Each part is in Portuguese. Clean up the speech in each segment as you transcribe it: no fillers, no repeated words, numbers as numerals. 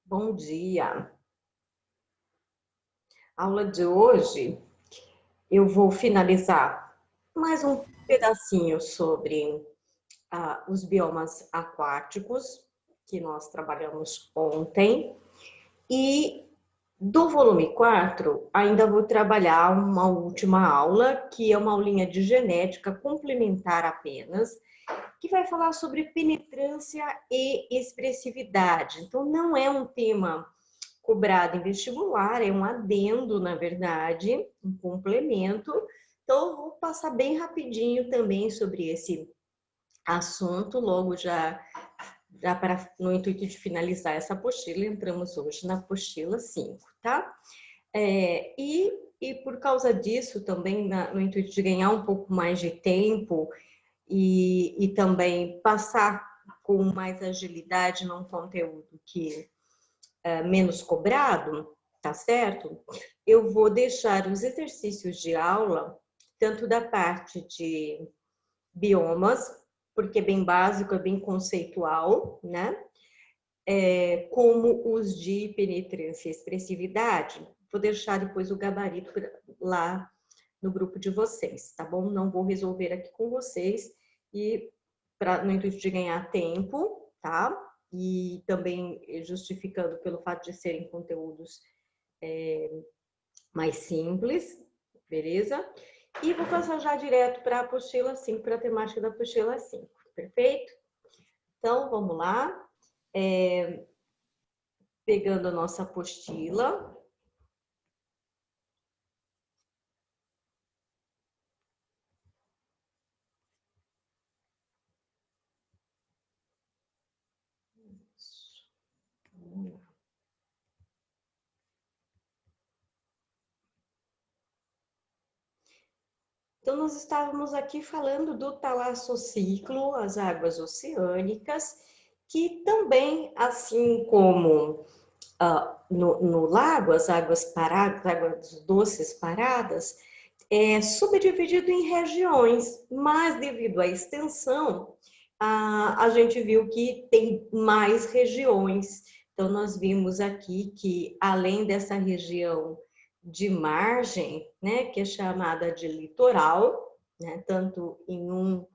Bom dia. A aula de hoje eu vou finalizar mais um pedacinho sobre os biomas aquáticos que nós trabalhamos ontem. E do volume 4, ainda vou trabalhar uma última aula, que é uma aulinha de genética complementar apenas, que vai falar sobre penetrância e expressividade. Então, não é um tema cobrado em vestibular, é um adendo, na verdade, um complemento. Então, eu vou passar bem rapidinho também sobre esse assunto, logo já no intuito de finalizar essa apostila, entramos hoje na apostila 5, tá? E por causa disso, também no intuito de ganhar um pouco mais de tempo e também passar com mais agilidade num conteúdo que menos cobrado, tá certo? Eu vou deixar os exercícios de aula, tanto da parte de biomas, porque é bem básico, é bem conceitual, né? Como os de penetrância e expressividade. Vou deixar depois o gabarito lá no grupo de vocês, tá bom? Não vou resolver aqui com vocês e no intuito de ganhar tempo, tá? E também justificando pelo fato de serem conteúdos mais simples, beleza? E vou passar já direto para a apostila 5, para a temática da apostila 5, perfeito? Então, vamos lá. Pegando a nossa apostila. Então, nós estávamos aqui falando do talassociclo, as águas oceânicas, que também, assim como no lago, as águas paradas, águas doces paradas, é subdividido em regiões, mas devido à extensão, a gente viu que tem mais regiões. Então, nós vimos aqui que, além dessa região de margem, né, que é chamada de litoral, né, tanto em um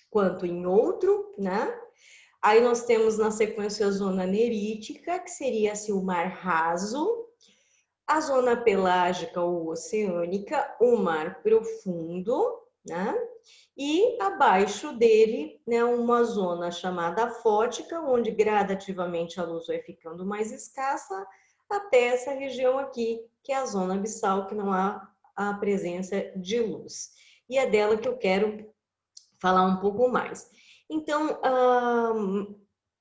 quanto em outro, né? Aí nós temos na sequência a zona nerítica, que seria assim, o mar raso, a zona pelágica ou oceânica, o mar profundo, né? E abaixo dele, né, uma zona chamada fótica, onde gradativamente a luz vai ficando mais escassa, até essa região aqui, que é a zona abissal, que não há a presença de luz. E é dela que eu quero falar um pouco mais. Então,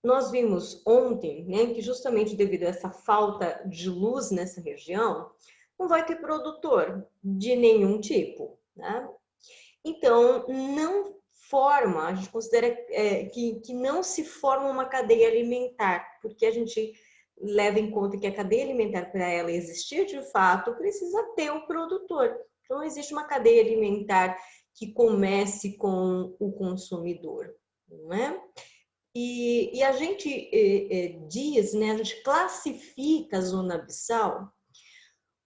nós vimos ontem, né, que justamente devido a essa falta de luz nessa região, não vai ter produtor de nenhum tipo, né? Então, não forma, a gente considera que não se forma uma cadeia alimentar, porque a gente leva em conta que a cadeia alimentar, para ela existir de fato, precisa ter o produtor. Então, existe uma cadeia alimentar que comece com o consumidor, não é? E a gente diz, né, a gente classifica a zona abissal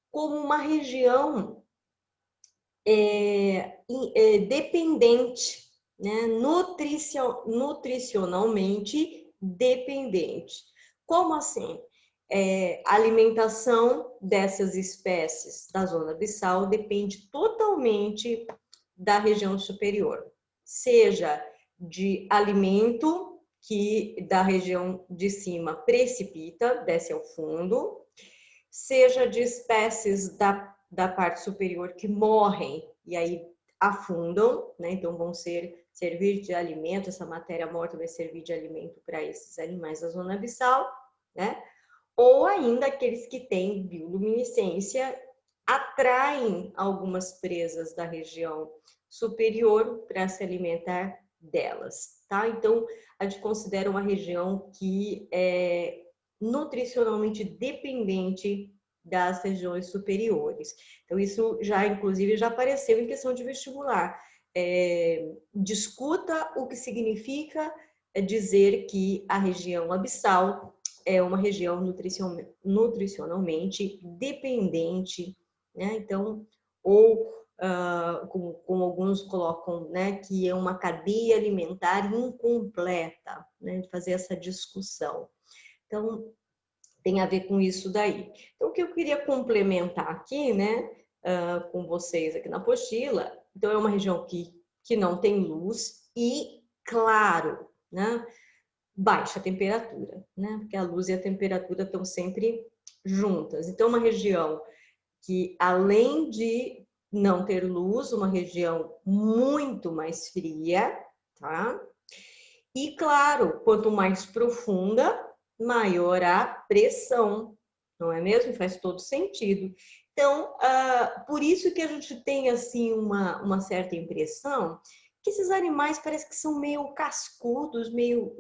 como uma região dependente, né, nutricionalmente dependente. Como assim? A alimentação dessas espécies da zona abissal depende totalmente da região superior, seja de alimento que da região de cima precipita, desce ao fundo, seja de espécies da parte superior que morrem e aí afundam, né? Então vão servir de alimento, essa matéria morta vai servir de alimento para esses animais da zona abissal, né? Ou ainda aqueles que têm bioluminescência atraem algumas presas da região superior para se alimentar delas, tá? Então, a gente considera uma região que é nutricionalmente dependente das regiões superiores. Então, isso já, inclusive, já apareceu em questão de vestibular. Discuta o que significa dizer que a região abissal é uma região nutricionalmente dependente, né? Então, ou como alguns colocam, né, que é uma cadeia alimentar incompleta, né? Fazer essa discussão. Então, tem a ver com isso daí. Então, o que eu queria complementar aqui, né, com vocês aqui na apostila, então é uma região que não tem luz e, claro, né, baixa temperatura, né, porque a luz e a temperatura estão sempre juntas. Então, uma região que, além de não ter luz, uma região muito mais fria, tá? E, claro, quanto mais profunda, maior a pressão, não é mesmo? Faz todo sentido. Então, por isso que a gente tem, assim, uma certa impressão que esses animais parecem que são meio cascudos, meio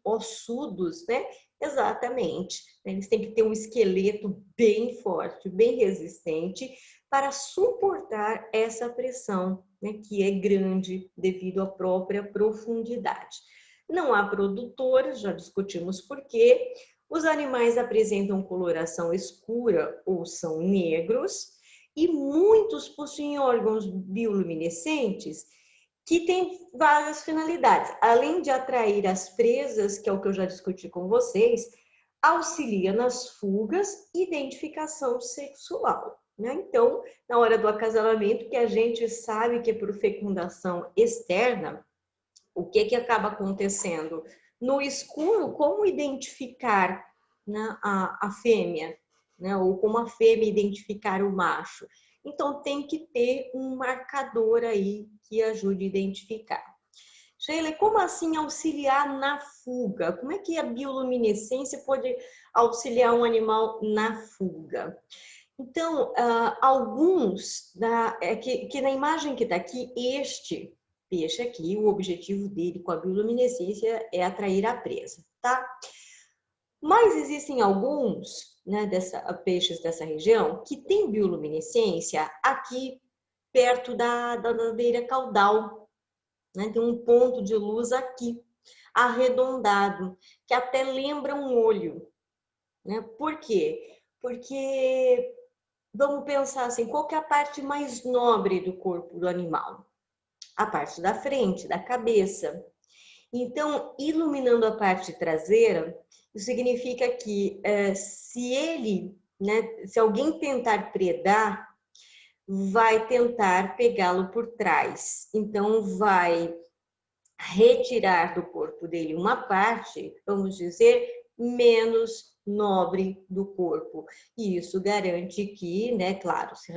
ossudos, né? Exatamente. Eles têm que ter um esqueleto bem forte, bem resistente, para suportar essa pressão, né? Que é grande devido à própria profundidade. Não há produtores, já discutimos por quê. Os animais apresentam coloração escura ou são negros e muitos possuem órgãos bioluminescentes que têm várias finalidades. Além de atrair as presas, que é o que eu já discuti com vocês, auxilia nas fugas e identificação sexual. Né? Então, na hora do acasalamento, que a gente sabe que é por fecundação externa, o que acaba acontecendo? No escuro, como identificar, né, a fêmea, né, ou como a fêmea identificar o macho? Então, tem que ter um marcador aí que ajude a identificar. Sheila, como assim auxiliar na fuga? Como é que a bioluminescência pode auxiliar um animal na fuga? Então, alguns, que na imagem que está aqui, este peixe aqui, o objetivo dele com a bioluminescência é atrair a presa, tá? Mas existem alguns, né, peixes dessa região que têm bioluminescência aqui perto da beira caudal, né? Tem um ponto de luz aqui, arredondado, que até lembra um olho, né? Por quê? Porque vamos pensar assim, qual que é a parte mais nobre do corpo do animal? A parte da frente, da cabeça. Então, iluminando a parte traseira, isso significa que se ele, né, se alguém tentar predar, vai tentar pegá-lo por trás. Então, vai retirar do corpo dele uma parte, vamos dizer, menos nobre do corpo. E isso garante que, né, claro, se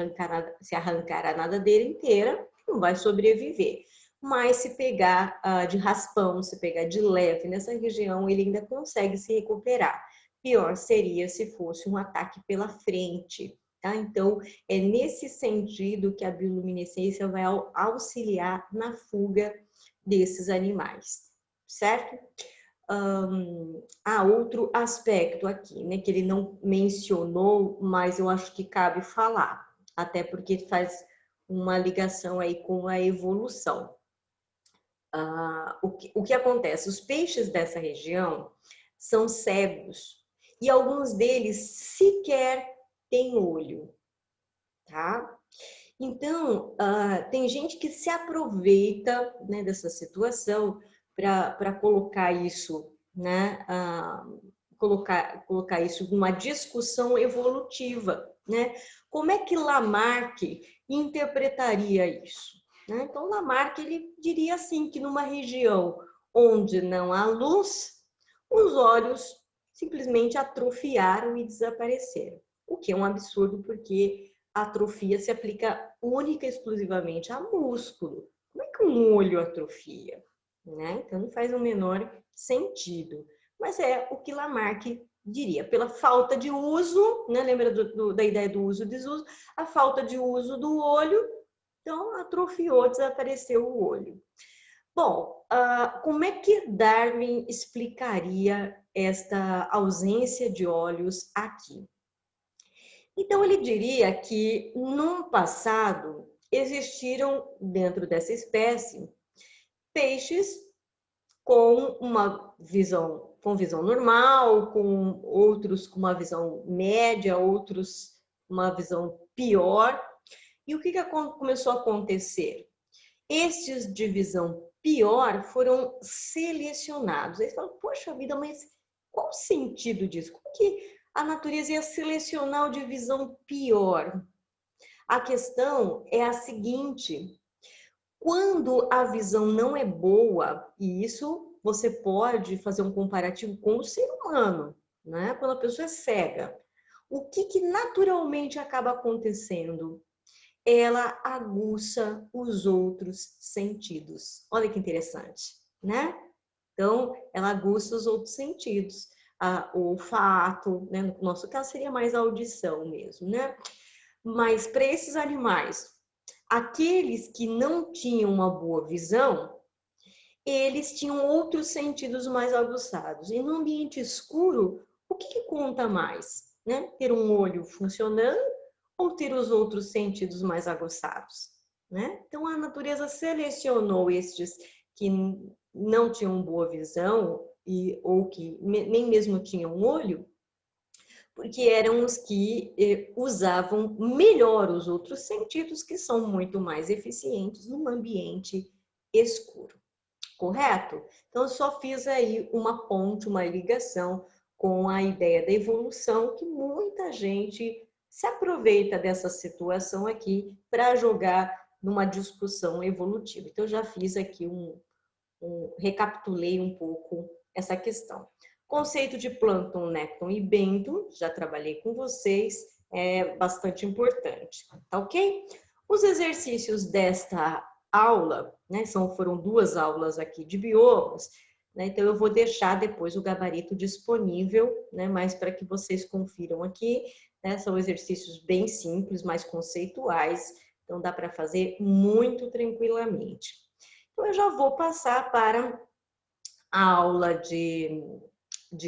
arrancar a nadadeira inteira, não vai sobreviver. Mas se pegar de raspão, se pegar de leve nessa região, ele ainda consegue se recuperar. Pior seria se fosse um ataque pela frente. Tá? Então, é nesse sentido que a bioluminescência vai auxiliar na fuga desses animais, certo? Há outro aspecto aqui, né, que ele não mencionou, mas eu acho que cabe falar, até porque faz uma ligação aí com a evolução. O que acontece? Os peixes dessa região são cegos e alguns deles sequer têm olho, tá? Então, tem gente que se aproveita, né, dessa situação para colocar isso, né, colocar isso numa discussão evolutiva, né? Como é que Lamarck interpretaria isso? Né? Então, Lamarck ele diria assim que numa região onde não há luz, os olhos simplesmente atrofiaram e desapareceram, o que é um absurdo porque a atrofia se aplica única e exclusivamente a músculo. Como é que um olho atrofia? Né? Então não faz o menor sentido. Mas é o que Lamarck diria. Pela falta de uso, né? Lembra da ideia do uso e desuso? A falta de uso do olho, então atrofiou, desapareceu o olho. Bom, como é que Darwin explicaria esta ausência de olhos aqui? Então, ele diria que, no passado, existiram, dentro dessa espécie, peixes com uma visão com visão normal, com outros com uma visão média, outros com uma visão pior. E o que começou a acontecer? Estes de visão pior foram selecionados. Eles falam, poxa vida, mas qual o sentido disso? Como que a natureza ia selecionar o de visão pior? A questão é a seguinte: quando a visão não é boa, e isso você pode fazer um comparativo com o ser humano, né? Quando a pessoa é cega, o que naturalmente acaba acontecendo? Ela aguça os outros sentidos. Olha que interessante, né? Então, ela aguça os outros sentidos. O olfato, né? No nosso caso, seria mais a audição mesmo, né? Mas para esses animais, aqueles que não tinham uma boa visão, eles tinham outros sentidos mais aguçados. E no ambiente escuro, o que conta mais? Né? Ter um olho funcionando ou ter os outros sentidos mais aguçados? Né? Então, a natureza selecionou estes que não tinham boa visão ou que nem mesmo tinham um olho, porque eram os que usavam melhor os outros sentidos, que são muito mais eficientes num ambiente escuro. Correto? Então, eu só fiz aí uma ponte, uma ligação com a ideia da evolução, que muita gente se aproveita dessa situação aqui para jogar numa discussão evolutiva. Então, eu já fiz aqui recapitulei um pouco essa questão. Conceito de plâncton, nécton e bênton, já trabalhei com vocês, é bastante importante, tá ok? Os exercícios desta aula, né, foram 2 aulas aqui de biomas, né, então eu vou deixar depois o gabarito disponível, né, mas para que vocês confiram aqui, né, são exercícios bem simples, mais conceituais, então dá para fazer muito tranquilamente. Então eu já vou passar para a aula de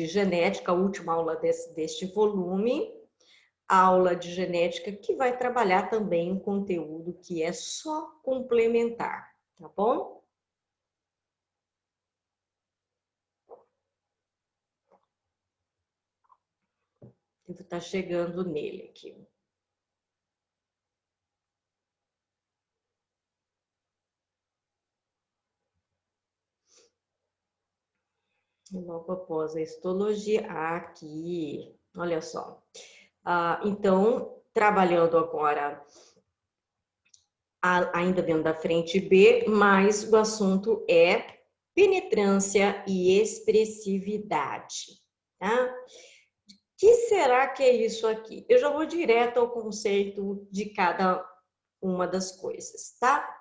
genética, a última aula deste volume, a aula de genética, que vai trabalhar também um conteúdo que é só complementar, tá bom? Devo estar chegando nele aqui. Logo após a histologia, aqui, olha só. Então, trabalhando agora ainda dentro da frente B, mas o assunto é penetrância e expressividade, tá? O que será que é isso aqui? Eu já vou direto ao conceito de cada uma das coisas, tá?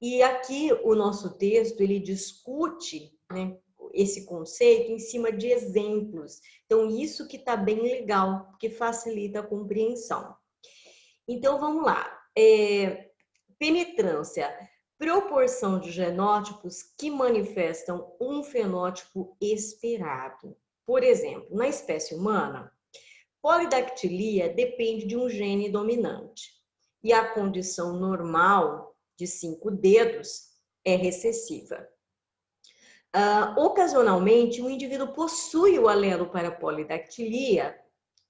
E aqui o nosso texto, ele discute, né, esse conceito em cima de exemplos. Então, isso que tá bem legal, porque facilita a compreensão. Então, vamos lá. Penetrância, proporção de genótipos que manifestam um fenótipo esperado. Por exemplo, na espécie humana, polidactilia depende de um gene dominante e a condição normal de 5 dedos é recessiva. Ocasionalmente, o indivíduo possui o alelo para a polidactilia,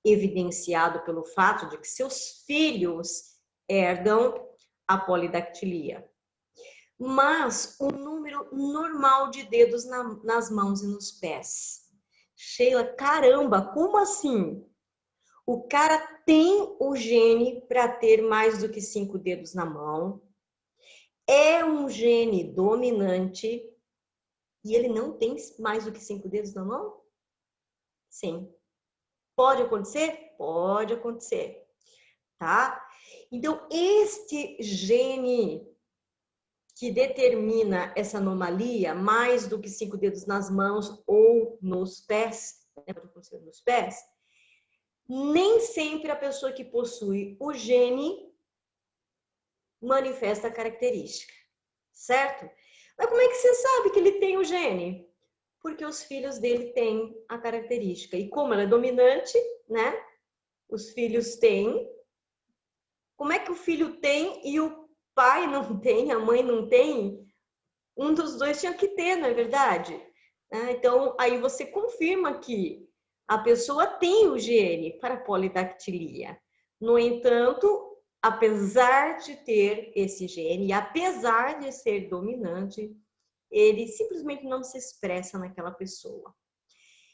evidenciado pelo fato de que seus filhos herdam a polidactilia. Mas o número normal de dedos nas mãos e nos pés. Sheila, caramba, como assim? O cara tem o gene para ter mais do que 5 dedos na mão, é um gene dominante e ele não tem mais do que 5 dedos na mão? Sim. Pode acontecer? Pode acontecer, tá? Então, este gene que determina essa anomalia, mais do que 5 dedos nas mãos ou nos pés, né, nos pés, nem sempre a pessoa que possui o gene manifesta a característica, certo? Mas como é que você sabe que ele tem o gene? Porque os filhos dele têm a característica. E como ela é dominante, né? Os filhos têm. Como é que o filho tem e o pai não tem, a mãe não tem? Um dos dois tinha que ter, não é verdade? né? Então, aí você confirma que a pessoa tem o gene para polidactilia. No entanto, apesar de ter esse gene, apesar de ser dominante, ele simplesmente não se expressa naquela pessoa.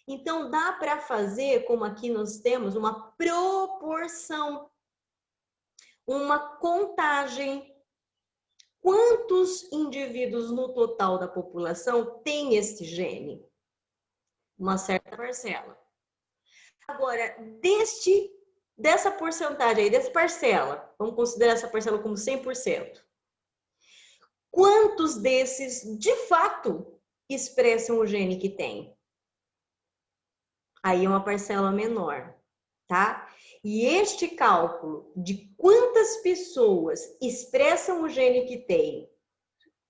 Então, dá para fazer, como aqui nós temos, uma proporção, uma contagem. Quantos indivíduos no total da população têm este gene? Uma certa parcela. Agora, dessa porcentagem aí, dessa parcela, vamos considerar essa parcela como 100%. Quantos desses, de fato, expressam o gene que tem? Aí é uma parcela menor, tá? E este cálculo de quantas pessoas expressam o gene que tem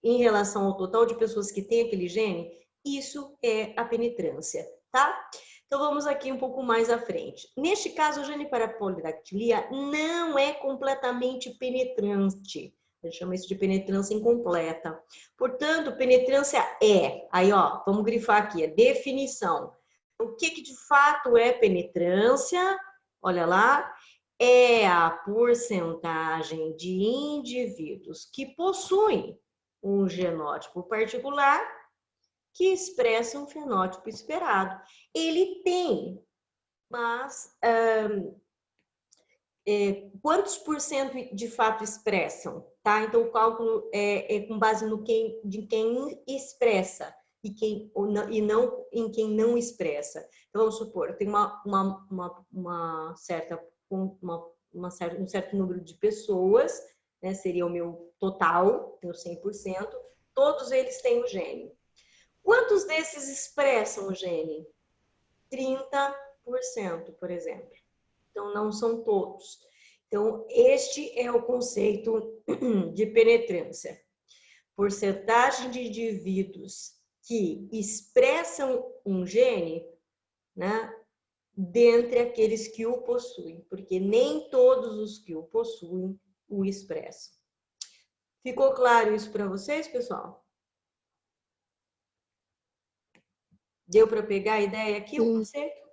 em relação ao total de pessoas que têm aquele gene, isso é a penetrância, tá? Então vamos aqui um pouco mais à frente. Neste caso, o gene para polidactilia não é completamente penetrante. A gente chama isso de penetrância incompleta. Portanto, penetrância é, aí ó, vamos grifar aqui, a definição. O que de fato é penetrância? Olha lá, é a porcentagem de indivíduos que possuem um genótipo particular que expressa um fenótipo esperado. Ele tem, mas quantos por cento de fato expressam? Tá? Então, o cálculo é com base de quem expressa e não em quem não expressa. Então, vamos supor, tem um certo número de pessoas, né, seria o meu total, meu 100%, todos eles têm o gene. Quantos desses expressam o gene? 30%, por exemplo. Então, não são todos. Então, este é o conceito de penetrância. Porcentagem de indivíduos que expressam um gene, né, dentre aqueles que o possuem, porque nem todos os que o possuem o expressam. Ficou claro isso para vocês, pessoal? Deu para pegar a ideia aqui, sim, o conceito?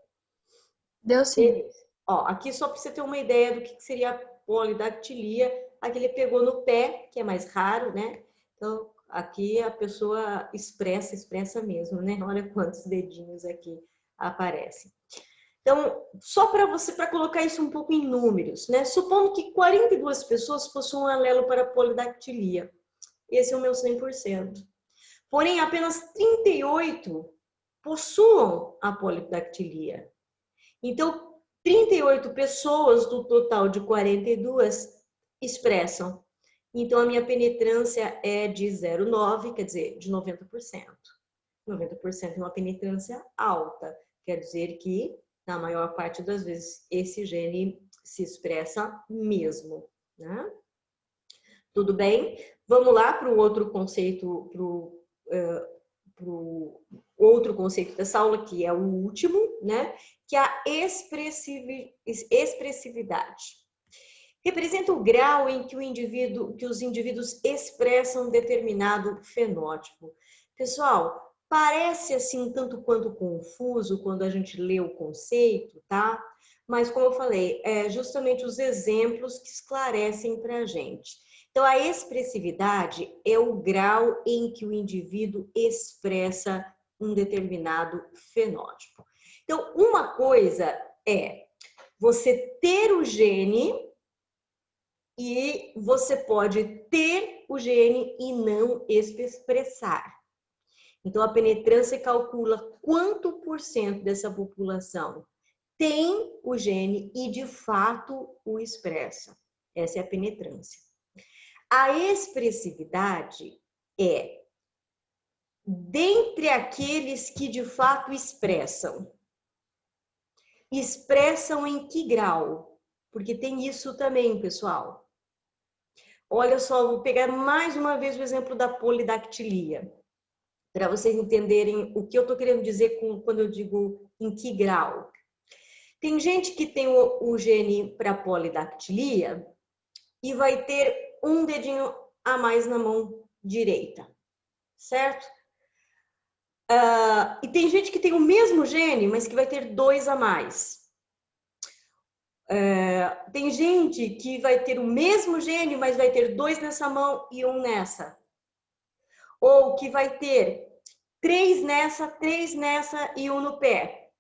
Deu sim. Beleza. Ó, aqui só para você ter uma ideia do que seria a polidactilia, aqui ele pegou no pé, que é mais raro, né? Então, aqui a pessoa expressa mesmo, né? Olha quantos dedinhos aqui aparecem. Então, só para colocar isso um pouco em números, né? Supondo que 42 pessoas possuam um alelo para polidactilia. Esse é o meu 100%. Porém, apenas 38 possuam a polidactilia. Então, 38 pessoas do total de 42 expressam. Então, a minha penetrância é de 0,9, quer dizer, de 90%. 90% é uma penetrância alta, quer dizer que, na maior parte das vezes, esse gene se expressa mesmo, né? Tudo bem? Vamos lá para o outro conceito, pro outro conceito dessa aula, que é o último, né? Que é a expressividade. Representa o grau em que os indivíduos expressam determinado fenótipo. Pessoal, parece assim um tanto quanto confuso quando a gente lê o conceito, tá? Mas como eu falei, é justamente os exemplos que esclarecem para a gente. Então, a expressividade é o grau em que o indivíduo expressa um determinado fenótipo. Então, uma coisa é você ter o gene e você pode ter o gene e não expressar. Então, a penetrância calcula quanto por cento dessa população tem o gene e, de fato, o expressa. Essa é a penetrância. A expressividade é dentre aqueles que, de fato, expressam. Expressam em que grau? Porque tem isso também, pessoal. Olha só, vou pegar mais uma vez o exemplo da polidactilia, para vocês entenderem o que eu estou querendo dizer quando eu digo em que grau. Tem gente que tem o gene para polidactilia e vai ter um dedinho a mais na mão direita, certo? E tem gente que tem o mesmo gene, mas que vai ter 2 a mais. Tem gente que vai ter o mesmo gene, mas vai ter 2 nessa mão e 1 nessa. Ou que vai ter 3 nessa e 1 no pé.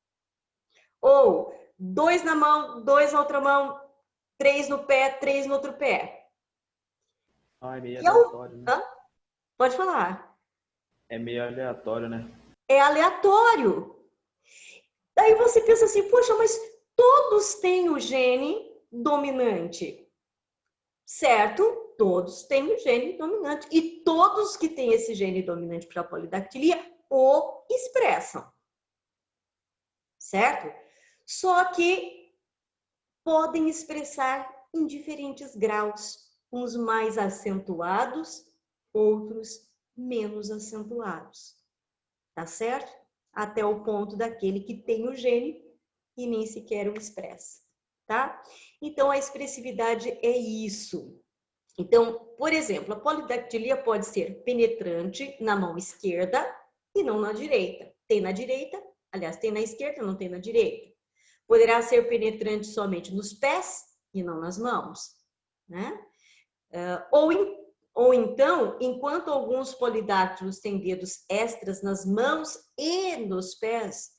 Ou 2 na mão, 2 na outra mão, 3 no pé, 3 no outro pé. Ah, é meio Que é o... aleatório, né? Hã? Pode falar. É meio aleatório, né? É aleatório. Daí você pensa assim, poxa, mas todos têm o gene dominante, certo? Todos têm o gene dominante. E todos que têm esse gene dominante para a polidactilia o expressam, certo? Só que podem expressar em diferentes graus, uns mais acentuados, outros menos acentuados, tá certo? Até o ponto daquele que tem o gene e nem sequer o expressa, tá? Então, a expressividade é isso. Então, por exemplo, a polidactilia pode ser penetrante na mão esquerda e não na direita. Tem na direita, aliás, tem na esquerda, não tem na direita. Poderá ser penetrante somente nos pés e não nas mãos, né? Ou então, enquanto alguns polidáctilos têm dedos extras nas mãos e nos pés,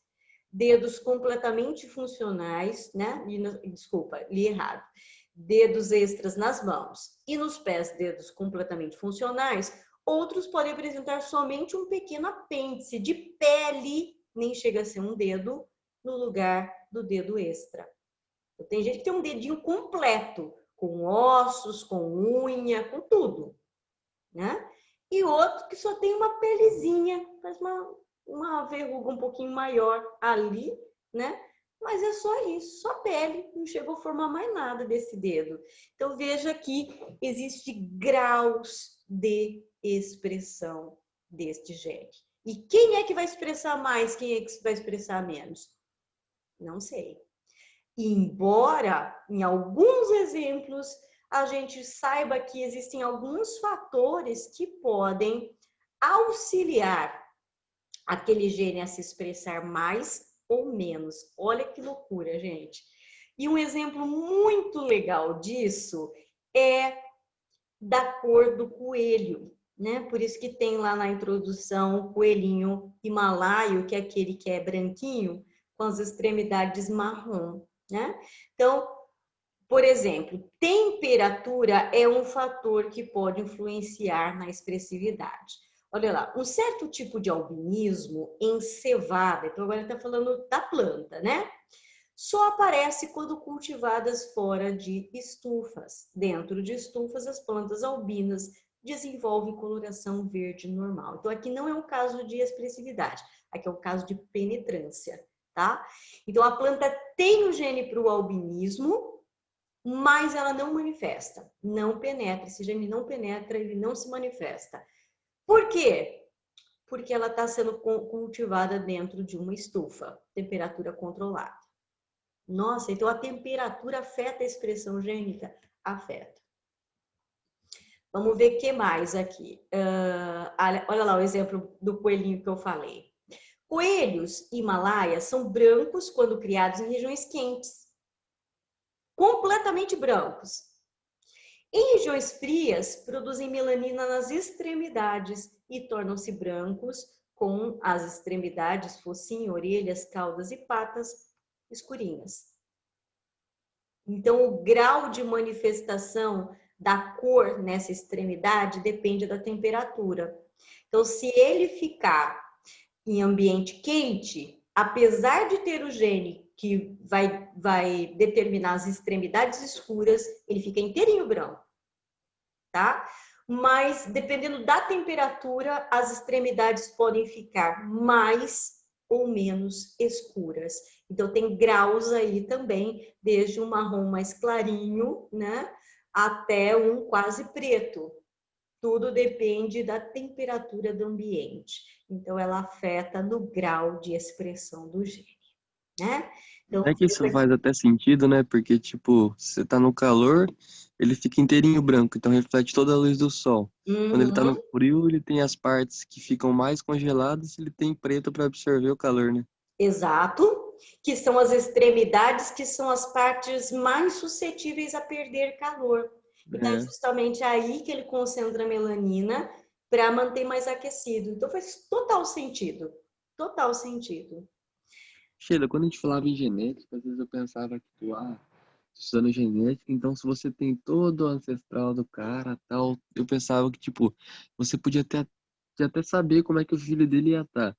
dedos completamente funcionais, né? Desculpa, li errado. Dedos extras nas mãos e nos pés, dedos completamente funcionais, outros podem apresentar somente um pequeno apêndice de pele, nem chega a ser um dedo, no lugar do dedo extra. Tem gente que tem um dedinho completo, com ossos, com unha, com tudo, né? E outro que só tem uma pelezinha, faz uma verruga um pouquinho maior ali, né? Mas é só isso, só pele, não chegou a formar mais nada desse dedo. Então veja que existe graus de expressão deste gene. E quem é que vai expressar mais, quem é que vai expressar menos? Não sei. Embora, em alguns exemplos, a gente saiba que existem alguns fatores que podem auxiliar aquele gene a se expressar mais ou menos. Olha que loucura, gente. E um exemplo muito legal disso é da cor do coelho, né? Por isso que tem lá na introdução o coelhinho himalaio, que é aquele que é branquinho, com as extremidades marrom, né? Então, por exemplo, temperatura é um fator que pode influenciar na expressividade. Olha lá, um certo tipo de albinismo em cevada, então agora está falando da planta, né? Só aparece quando cultivadas fora de estufas. Dentro de estufas, as plantas albinas desenvolvem coloração verde normal. Então, aqui não é um caso de expressividade, aqui é um caso de penetrância, tá? Então, a planta tem o gene para o albinismo, mas ela não manifesta, não penetra. Esse gene não penetra, ele não se manifesta. Por quê? Porque ela está sendo cultivada dentro de uma estufa, temperatura controlada. Nossa, então a temperatura afeta a expressão gênica? Afeta. Vamos ver o que mais aqui. Olha lá o exemplo do coelhinho que eu falei. Coelhos himalaias são brancos quando criados em regiões quentes. Completamente brancos. Em regiões frias, produzem melanina nas extremidades e tornam-se brancos com as extremidades, focinho, orelhas, caudas e patas escurinhas. Então, o grau de manifestação da cor nessa extremidade depende da temperatura. Então, se ele ficar em ambiente quente, apesar de ter o gene que vai determinar as extremidades escuras, ele fica inteirinho branco, tá? Mas, dependendo da temperatura, as extremidades podem ficar mais ou menos escuras. Então, tem graus aí também, desde um marrom mais clarinho, né, até um quase preto. Tudo depende da temperatura do ambiente. Então, ela afeta no grau de expressão do gene, né? Então, É que isso faz até sentido, né? Porque, tipo, você tá no calor ele fica inteirinho branco, então reflete toda a luz do sol. Quando ele tá no Uhum. frio, ele tem as partes que ficam mais congeladas, ele tem preto para absorver o calor, né? Exato, que são as extremidades, que são as partes mais suscetíveis a perder calor. Então, é É. justamente aí que ele concentra a melanina para manter mais aquecido. Então, faz total sentido. Total sentido. Sheila, quando a gente falava em genética, às vezes eu pensava que, tipo, tô estudando genética, então se você tem todo o ancestral do cara, tal, eu pensava que, tipo, você podia até saber como é que o filho dele ia estar.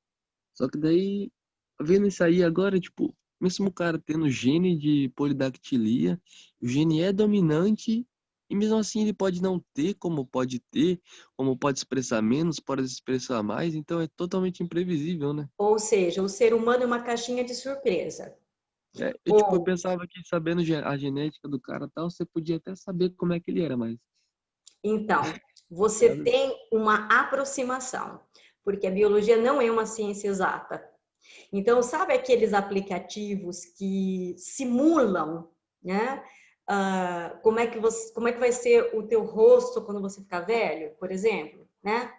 Só que daí, vendo isso aí agora, tipo, mesmo o cara tendo gene de polidactilia, o gene é dominante, e mesmo assim ele pode não ter, como pode ter, como pode expressar menos, pode expressar mais, então é totalmente imprevisível, né? Ou seja, o ser humano é uma caixinha de surpresa. Tipo, eu Ou, pensava que sabendo a genética do cara e tal, você podia até saber como é que ele era, mas... então, você tem uma aproximação, porque a biologia não é uma ciência exata. Então, sabe aqueles aplicativos que simulam, né? Como é que vai ser o teu rosto quando você ficar velho, por exemplo, né?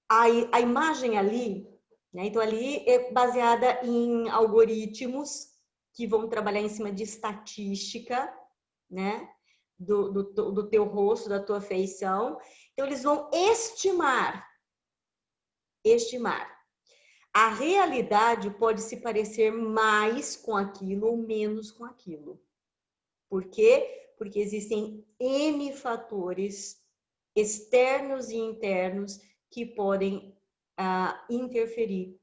A imagem ali, né? Então ali é baseada em algoritmos que vão trabalhar em cima de estatística, né? Do teu rosto, da tua feição. Então eles vão estimar. A realidade pode se parecer mais com aquilo ou menos com aquilo. Por quê? Porque existem N fatores externos e internos que podem interferir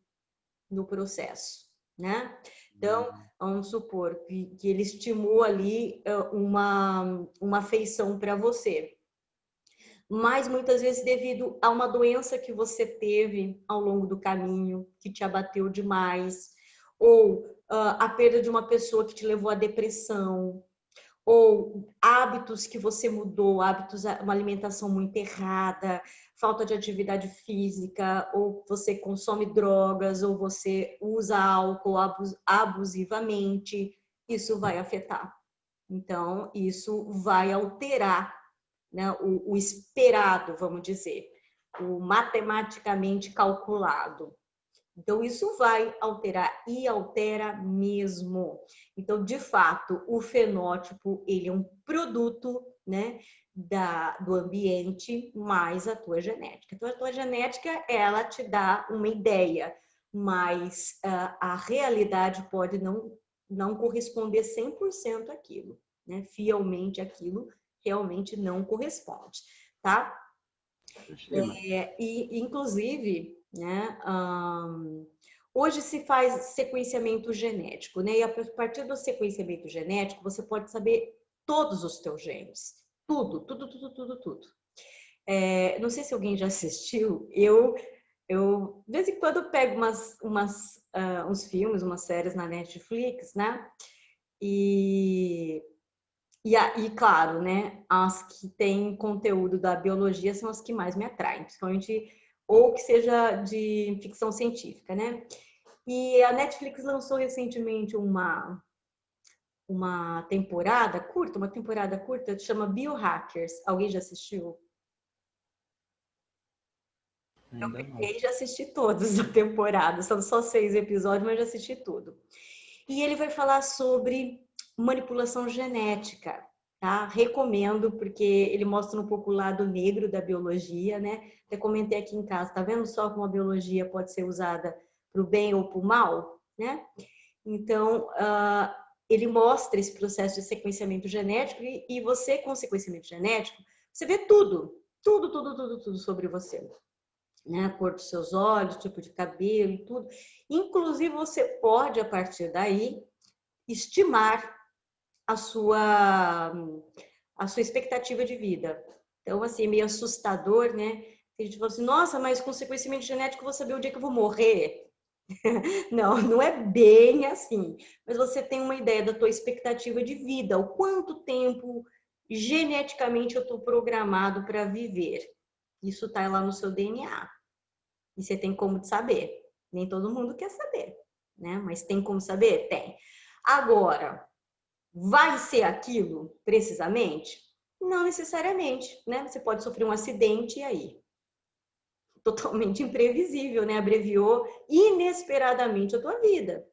no processo, né? Então, vamos supor que ele estimula ali uma feição para você, mas muitas vezes devido a uma doença que você teve ao longo do caminho, que te abateu demais, ou a perda de uma pessoa que te levou à depressão, ou hábitos que você mudou, hábitos, uma alimentação muito errada, falta de atividade física, ou você consome drogas, ou você usa álcool abusivamente, isso vai afetar. Então, isso vai alterar, né, o esperado, vamos dizer, o matematicamente calculado. Então, isso vai alterar e altera mesmo. Então, de fato, o fenótipo, ele é um produto, né, do ambiente mais a tua genética. Então, a tua genética, ela te dá uma ideia, mas a realidade pode não corresponder 100% àquilo, né? Fielmente aquilo realmente não corresponde, tá? Sheila, E, inclusive, né, hoje se faz sequenciamento genético, né? E a partir do sequenciamento genético, você pode saber todos os teus genes. Tudo, tudo, tudo, tudo, tudo. Não sei se alguém já assistiu, eu de vez em quando pego uns filmes, umas séries na Netflix, né? E claro, né, as que têm conteúdo da biologia são as que mais me atraem, principalmente ou que seja de ficção científica, né? E a Netflix lançou recentemente uma temporada curta, que chama Biohackers. Alguém já assistiu? Ainda não. Eu já assisti todos da temporada, são só 6 episódios, mas já assisti tudo. E ele vai falar sobre manipulação genética, tá? Recomendo, porque ele mostra um pouco o lado negro da biologia, né? Até comentei aqui em casa, tá vendo só como a biologia pode ser usada para o bem ou para o mal, né? Então, ele mostra esse processo de sequenciamento genético e você, com sequenciamento genético, você vê tudo, tudo, tudo, tudo, tudo sobre você, né? A cor dos seus olhos, tipo de cabelo e tudo. Inclusive, você pode, a partir daí, estimar a sua, a sua expectativa de vida. Então, assim, é meio assustador, né? A gente fala assim, nossa, mas com sequenciamento genético eu vou saber o dia que eu vou morrer. Não, não é bem assim. Mas você tem uma ideia da tua expectativa de vida, o quanto tempo geneticamente eu estou programado para viver. Isso está lá no seu DNA. E você tem como saber. Nem todo mundo quer saber, né? Mas tem como saber? Tem. Agora, vai ser aquilo precisamente? Não necessariamente, né? Você pode sofrer um acidente e aí? Totalmente imprevisível, né? Abreviou inesperadamente a tua vida.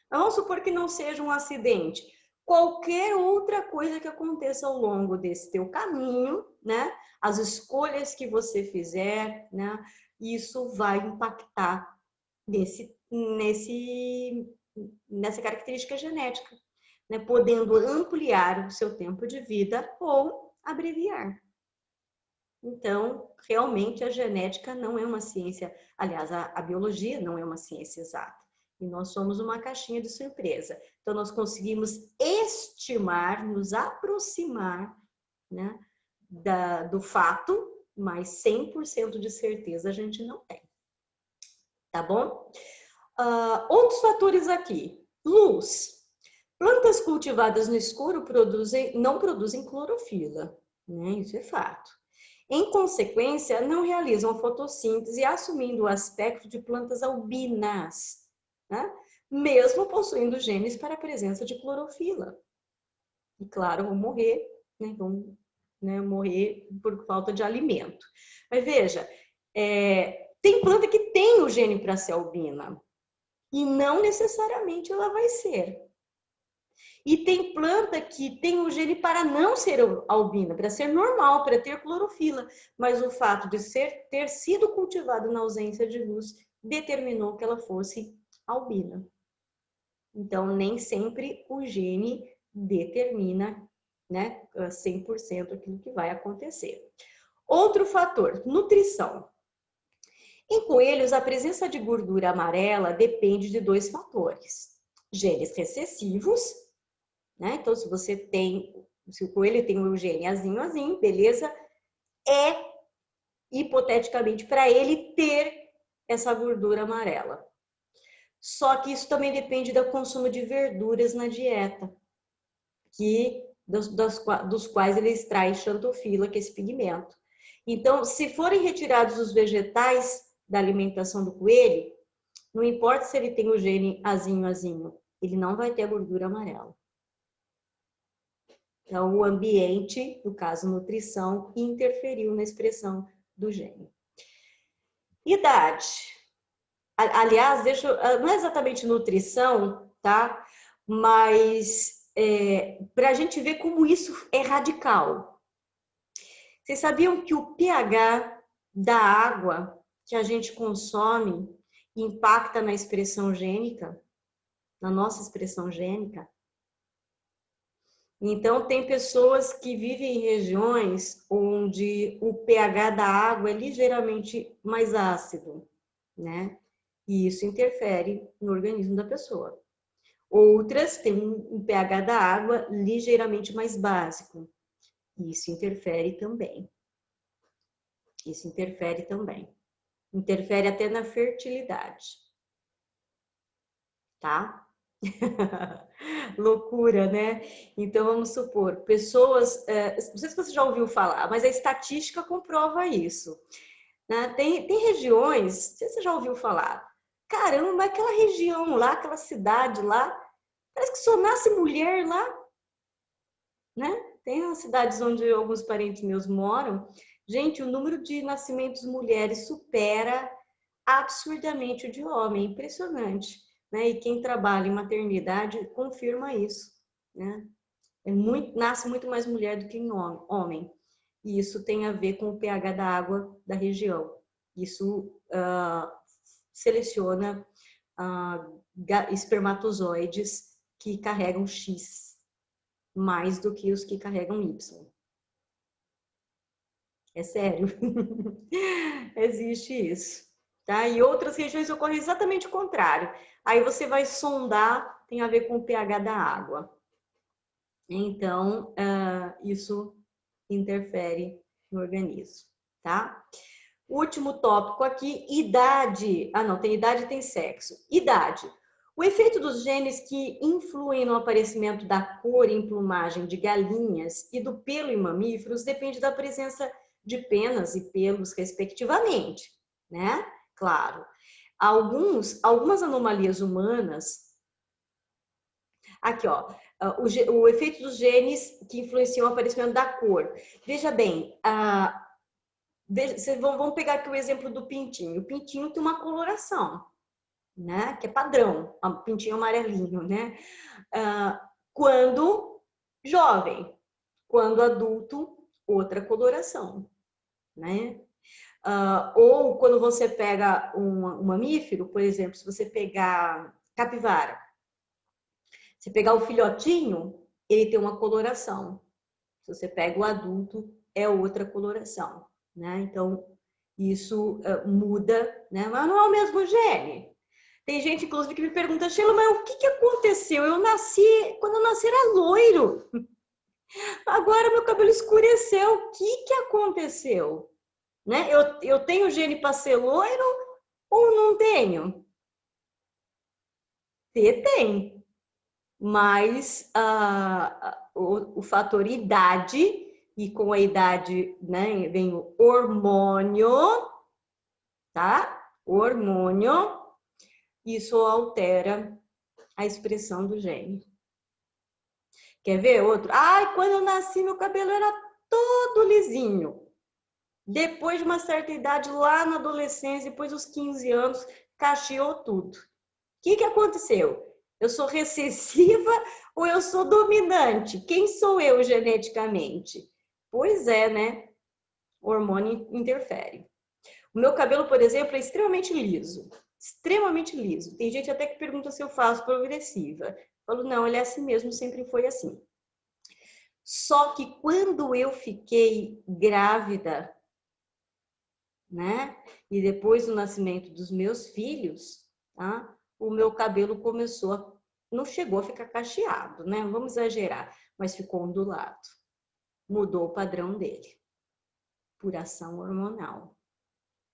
Vamos supor que não seja um acidente. Qualquer outra coisa que aconteça ao longo desse teu caminho, né? As escolhas que você fizer, né? Isso vai impactar nessa característica genética, né? Podendo ampliar o seu tempo de vida ou abreviar. Então, realmente, a genética não é uma ciência, aliás, a biologia não é uma ciência exata. E nós somos uma caixinha de surpresa. Então, nós conseguimos estimar, nos aproximar, né, do fato, mas 100% de certeza a gente não tem. Tá bom? Outros fatores aqui. Luz. Plantas cultivadas no escuro não produzem clorofila, né? Isso é fato. Em consequência, não realizam fotossíntese, assumindo o aspecto de plantas albinas, né? Mesmo possuindo genes para a presença de clorofila. E claro, vão morrer, né? Vão, né, morrer por falta de alimento. Mas veja, tem planta que tem o gene para ser albina, e não necessariamente ela vai ser. E tem planta que tem o gene para não ser albina, para ser normal, para ter clorofila. Mas o fato de ter sido cultivado na ausência de luz determinou que ela fosse albina. Então, nem sempre o gene determina, né, 100% aquilo que vai acontecer. Outro fator, nutrição. Em coelhos, a presença de gordura amarela depende de 2 fatores. Genes recessivos, né? Então, se o coelho tem o gene azinho, beleza, hipoteticamente para ele ter essa gordura amarela. Só que isso também depende do consumo de verduras na dieta, dos quais ele extrai xantofila, que é esse pigmento. Então, se forem retirados os vegetais da alimentação do coelho, não importa se ele tem o gene azinho, ele não vai ter a gordura amarela. Então, o ambiente, no caso nutrição, interferiu na expressão do gene. Idade. Aliás, não é exatamente nutrição, tá? Mas para a gente ver como isso é radical. Vocês sabiam que o pH da água que a gente consome impacta na expressão gênica? Na nossa expressão gênica? Então, tem pessoas que vivem em regiões onde o pH da água é ligeiramente mais ácido, né? E isso interfere no organismo da pessoa. Outras têm um pH da água ligeiramente mais básico. Isso interfere também. Interfere até na fertilidade. Tá? Loucura, né? Então, vamos supor, pessoas... não sei se você já ouviu falar, mas a estatística comprova isso. Né? Tem regiões, não sei se você já ouviu falar, caramba, aquela região lá, aquela cidade lá, parece que só nasce mulher lá, né? Tem umas cidades onde alguns parentes meus moram. Gente, o número de nascimentos mulheres supera absurdamente o de homem, impressionante. Né? E quem trabalha em maternidade confirma isso, né? Nasce muito mais mulher do que homem. E isso tem a ver com o pH da água da região. Isso seleciona espermatozoides que carregam X mais do que os que carregam Y. É sério. Existe isso. Tá? E outras regiões ocorre exatamente o contrário. Aí você vai sondar, tem a ver com o pH da água. Então, isso interfere no organismo, tá? Último tópico aqui, idade. Não, tem idade e tem sexo. Idade. O efeito dos genes que influem no aparecimento da cor em plumagem de galinhas e do pelo em mamíferos depende da presença de penas e pelos, respectivamente, né? Claro. Algumas anomalias humanas Aqui, ó, o efeito dos genes que influenciam o aparecimento da cor. Veja bem, vocês vão pegar aqui o exemplo do pintinho. O pintinho tem uma coloração, né? Que é padrão, o pintinho amarelinho, né? Quando jovem, quando adulto, outra coloração, né? Ou quando você pega um mamífero, por exemplo, se você pegar capivara, se pegar o filhotinho, ele tem uma coloração. Se você pega o adulto, é outra coloração, né? Então, isso muda, né? Mas não é o mesmo gene. Tem gente, inclusive, que me pergunta, Sheila, mas o que aconteceu? Quando eu nasci era loiro. Agora meu cabelo escureceu. O que aconteceu? Né? Eu tenho gene para ser loiro ou não tenho? Tem. Mas o fator idade, e com a idade, né, vem o hormônio, tá? Hormônio, isso altera a expressão do gene. Quer ver outro? Quando eu nasci, meu cabelo era todo lisinho. Depois de uma certa idade, lá na adolescência, depois dos 15 anos, cacheou tudo. O que aconteceu? Eu sou recessiva ou eu sou dominante? Quem sou eu geneticamente? Pois é, né? O hormônio interfere. O meu cabelo, por exemplo, é extremamente liso. Extremamente liso. Tem gente até que pergunta se eu faço progressiva. Eu falo, não, ele é assim mesmo, sempre foi assim. Só que quando eu fiquei grávida, né? E depois do nascimento dos meus filhos, tá? O meu cabelo não chegou a ficar cacheado, né? Não vamos exagerar, mas ficou ondulado. Mudou o padrão dele, por ação hormonal,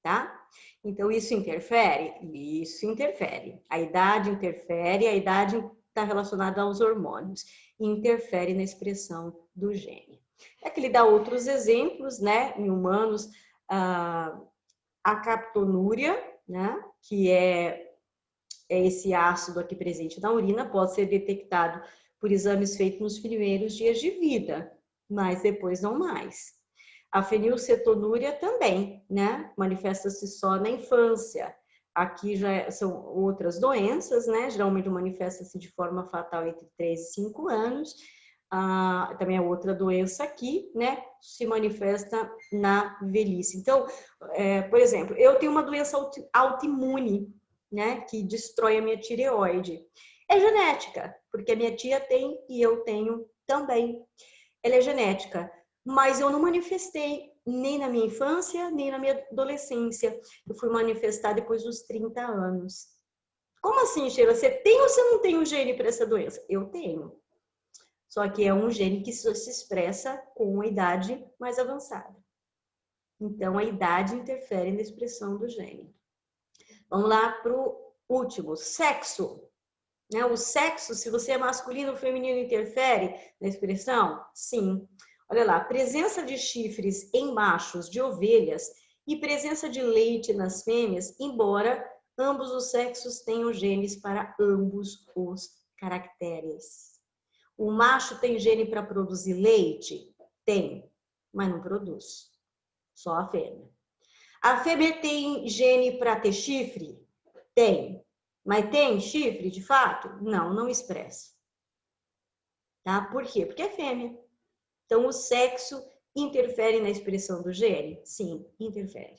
tá? Então, isso interfere? Isso interfere. A idade interfere, a idade está relacionada aos hormônios, e interfere na expressão do gene. É que ele dá outros exemplos, né? Em humanos, a captonúria, né? Que é esse ácido aqui presente na urina, pode ser detectado por exames feitos nos primeiros dias de vida, mas depois não mais. A fenilcetonúria também, né? Manifesta-se só na infância. Aqui já são outras doenças, né? Geralmente manifesta-se de forma fatal entre 3 e 5 anos. Também é outra doença aqui, né? Se manifesta na velhice. Então, por exemplo, eu tenho uma doença autoimune, né? Que destrói a minha tireoide. É genética, porque a minha tia tem e eu tenho também. Ela é genética, mas eu não manifestei nem na minha infância, nem na minha adolescência. Eu fui manifestar depois dos 30 anos. Como assim, Sheila? Você tem ou você não tem um gene para essa doença? Eu tenho. Só que é um gene que só se expressa com a idade mais avançada. Então, a idade interfere na expressão do gene. Vamos lá para o último, sexo. O sexo, se você é masculino ou feminino, interfere na expressão? Sim. Olha lá, presença de chifres em machos de ovelhas e presença de leite nas fêmeas, embora ambos os sexos tenham genes para ambos os caracteres. O macho tem gene para produzir leite? Tem, mas não produz. Só a fêmea. A fêmea tem gene para ter chifre? Tem. Mas tem chifre, de fato? Não, não expressa. Tá? Por quê? Porque é fêmea. Então, o sexo interfere na expressão do gene? Sim, interfere.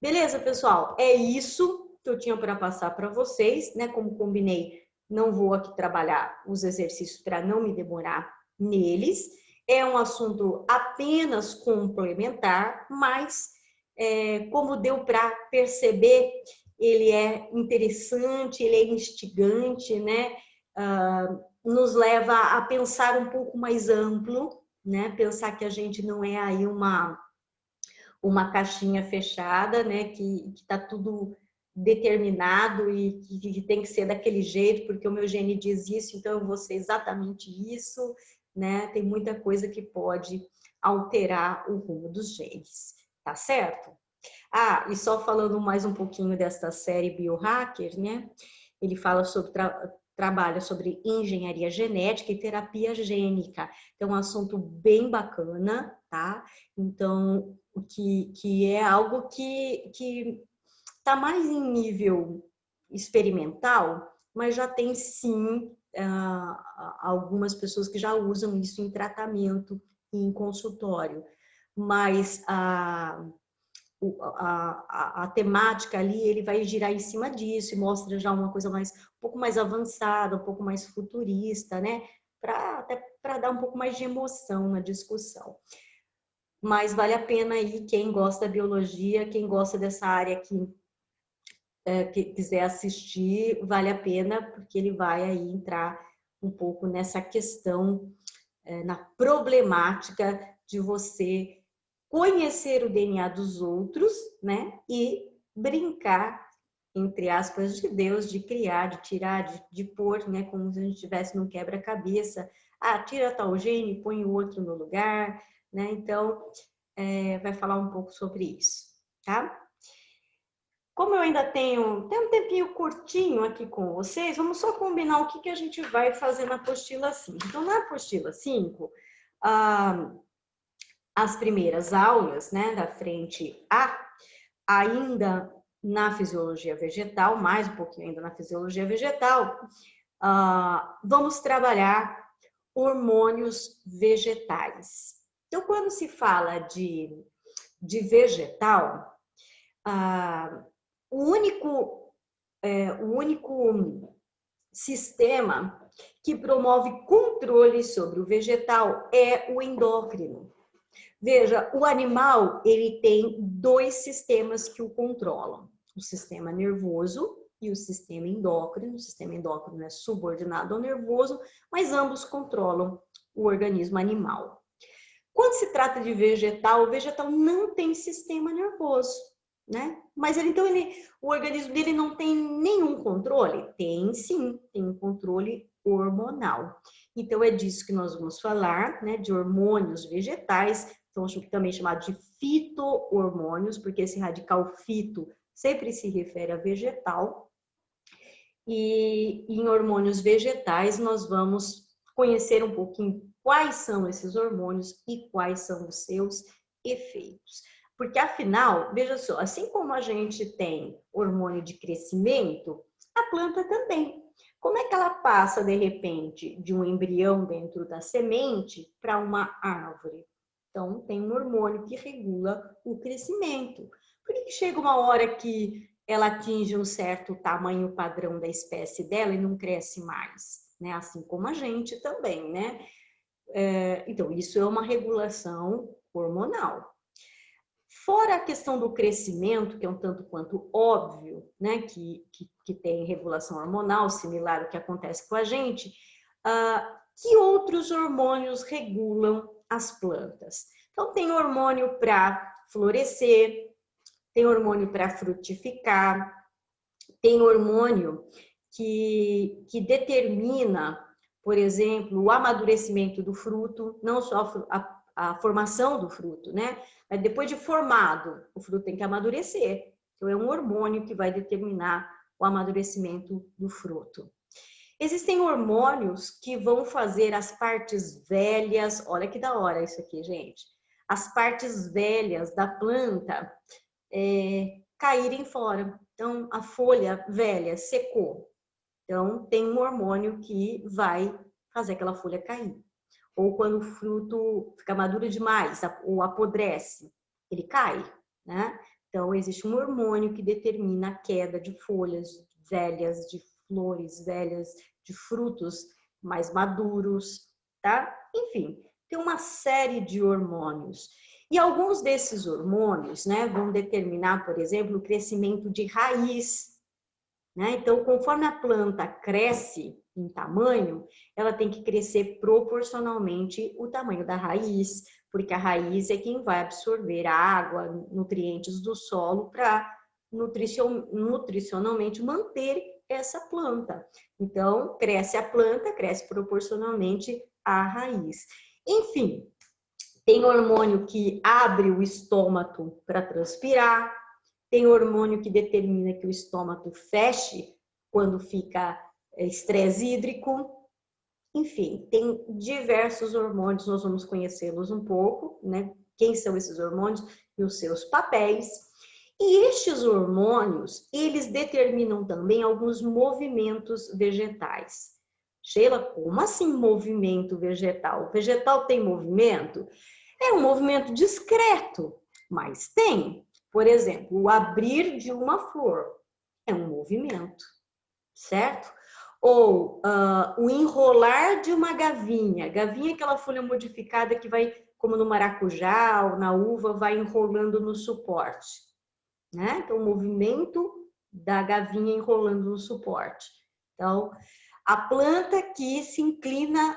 Beleza, pessoal? É isso que eu tinha para passar para vocês, né? Como combinei, não vou aqui trabalhar os exercícios para não me demorar neles. É um assunto apenas complementar, mas como deu para perceber, ele é interessante, ele é instigante, né? Nos leva a pensar um pouco mais amplo, né? Pensar que a gente não é aí uma caixinha fechada, né? Que está tudo determinado e que tem que ser daquele jeito, porque o meu gene diz isso, então eu vou ser exatamente isso, né? Tem muita coisa que pode alterar o rumo dos genes, tá certo? E só falando mais um pouquinho desta série Biohacker, né? Ele fala sobre trabalha sobre engenharia genética e terapia gênica. Então, é um assunto bem bacana, tá? Então, que é algo que está mais em nível experimental, mas já tem sim algumas pessoas que já usam isso em tratamento e em consultório. Mas a temática ali, ele vai girar em cima disso e mostra já uma coisa um pouco mais avançada, um pouco mais futurista, né? Até para dar um pouco mais de emoção na discussão. Mas vale a pena aí, quem gosta da biologia, quem gosta dessa área aqui, que quiser assistir, vale a pena, porque ele vai aí entrar um pouco nessa questão, na problemática de você conhecer o DNA dos outros, né? E brincar, entre aspas, de Deus, de criar, de tirar, de pôr, né? Como se a gente estivesse num quebra-cabeça. Ah, tira tal gene, põe o outro no lugar, né? Então, vai falar um pouco sobre isso, tá? Como eu ainda tenho um tempinho curtinho aqui com vocês, vamos só combinar o que a gente vai fazer na apostila 5. Então, na apostila 5, as primeiras aulas, né, da frente A, ainda na fisiologia vegetal, mais um pouquinho ainda na fisiologia vegetal, vamos trabalhar hormônios vegetais. Então, quando se fala de vegetal, o único sistema que promove controle sobre o vegetal é o endócrino. Veja, o animal, ele tem 2 sistemas que o controlam. O sistema nervoso e o sistema endócrino. O sistema endócrino é subordinado ao nervoso, mas ambos controlam o organismo animal. Quando se trata de vegetal, o vegetal não tem sistema nervoso, né? Mas o organismo dele não tem nenhum controle? Tem sim, tem um controle hormonal. Então, é disso que nós vamos falar, né? De hormônios vegetais, são também chamados de fito-hormônios, porque esse radical fito sempre se refere a vegetal. E em hormônios vegetais, nós vamos conhecer um pouquinho quais são esses hormônios e quais são os seus efeitos. Porque, afinal, veja só, assim como a gente tem hormônio de crescimento, a planta também. Como é que ela passa, de repente, de um embrião dentro da semente para uma árvore? Então, tem um hormônio que regula o crescimento. Por que chega uma hora que ela atinge um certo tamanho padrão da espécie dela e não cresce mais, né? Assim como a gente também, né? Então, isso é uma regulação hormonal. Fora a questão do crescimento, que é um tanto quanto óbvio, né? Que tem regulação hormonal, similar ao que acontece com a gente, que outros hormônios regulam as plantas? Então, tem hormônio para florescer, tem hormônio para frutificar, tem hormônio que determina, por exemplo, o amadurecimento do fruto, não só a formação do fruto, né? Mas depois de formado, o fruto tem que amadurecer. Então, é um hormônio que vai determinar o amadurecimento do fruto. Existem hormônios que vão fazer as partes velhas, olha que da hora isso aqui, gente. As partes velhas da planta caírem fora. Então, a folha velha secou. Então, tem um hormônio que vai fazer aquela folha cair. Ou quando o fruto fica maduro demais ou apodrece, ele cai, né? Então, existe um hormônio que determina a queda de folhas velhas, de flores velhas, de frutos mais maduros, tá? Enfim, tem uma série de hormônios. E alguns desses hormônios, né, vão determinar, por exemplo, o crescimento de raiz, né? Então, conforme a planta cresce em tamanho, ela tem que crescer proporcionalmente o tamanho da raiz, porque a raiz é quem vai absorver a água, nutrientes do solo para nutricionalmente manter essa planta. Então, cresce a planta, cresce proporcionalmente à raiz. Enfim, tem hormônio que abre o estômago para transpirar, tem hormônio que determina que o estômago feche quando fica estresse hídrico. Enfim, tem diversos hormônios, nós vamos conhecê-los um pouco, né? Quem são esses hormônios e os seus papéis. E estes hormônios, eles determinam também alguns movimentos vegetais. Sheila, como assim movimento vegetal? O vegetal tem movimento? É um movimento discreto, mas tem. Por exemplo, o abrir de uma flor é um movimento, certo? Ou o enrolar de uma gavinha. Gavinha é aquela folha modificada que vai, como no maracujá ou na uva, vai enrolando no suporte, né? Então, o movimento da gavinha enrolando no suporte. Então, a planta que se inclina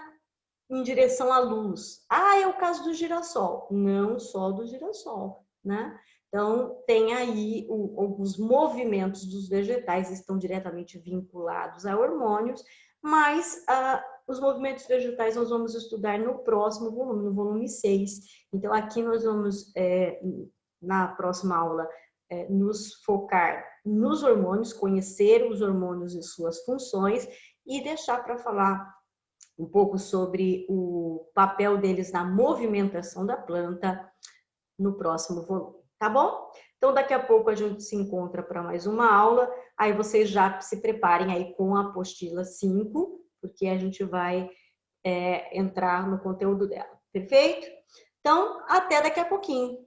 em direção à luz. Ah, é o caso do girassol. Não só do girassol, né? Então, tem aí os movimentos dos vegetais estão diretamente vinculados a hormônios, mas os movimentos vegetais nós vamos estudar no próximo volume, no volume 6. Então, aqui nós vamos, na próxima aula, nos focar nos hormônios, conhecer os hormônios e suas funções e deixar para falar um pouco sobre o papel deles na movimentação da planta no próximo volume, tá bom? Então, daqui a pouco a gente se encontra para mais uma aula, aí vocês já se preparem aí com a apostila 5, porque a gente vai entrar no conteúdo dela, perfeito? Então, até daqui a pouquinho.